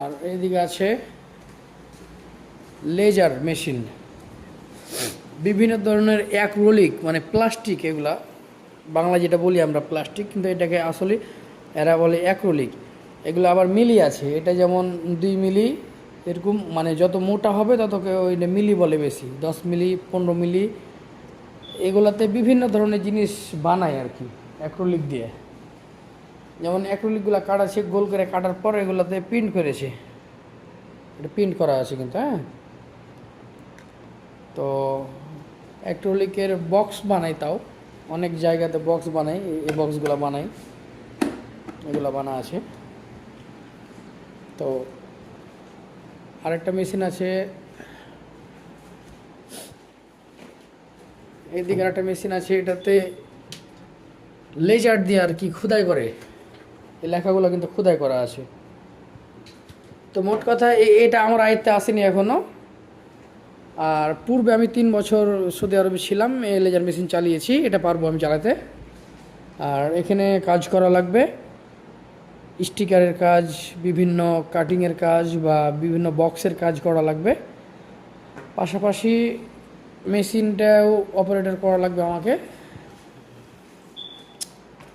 আর এইদিকে আছে laser machine, বিভিন্ন ধরনের অ্যাক্রিলিক মানে প্লাস্টিক, এগুলা বাংলা যেটা বলি আমরা প্লাস্টিক, কিন্তু এটাকে আসলে এরা বলে অ্যাক্রিলিক। এগুলো আবার মিলি আছে, এটা যেমন 2 মিলি, এরকম মানে যত মোটা হবে ততকে ওই মিলি বলে বেশি, 10 মিলি 15 মিলি। এগুলাতে বিভিন্ন ধরনের জিনিস বানায় আর কি অ্যাক্রিলিক দিয়ে। যেমন অ্যাক্রিলিকগুলো কাটাছে, গোল করে কাটার পর এগুলোতে প্রিন্ট করেছে, এটা প্রিন্ট করা আছে কিন্তু। হ্যাঁ, তো অ্যাক্রিলিকের বক্স বানাই, তাও অনেক জায়গাতে বক্স বানাই, এই বক্সগুলো বানাই, এগুলো বানা আছে। তো আরেকটা মেশিন আছে, এইদিকে একটা মেশিন আছে, এটাতে লেজার দিয়ে আর কি খোদাই করে, এই লেখাগুলো কিন্তু খোদাই করা আছে। তো মোট কথা এটা আমার আয়ত্তে আসেনি এখনও। আর পূর্বে আমি 3 বছর সৌদি আরবে ছিলাম, এই লেজার মেশিন চালিয়েছি, এটা পারবো আমি চালাতে। আর এখানে কাজ করা লাগবে, স্টিকারের কাজ, বিভিন্ন কাটিংয়ের কাজ বা বিভিন্ন বক্সের কাজ করা লাগবে। পাশাপাশি মেশিনটাও অপারেটর করা লাগবে আমাকে।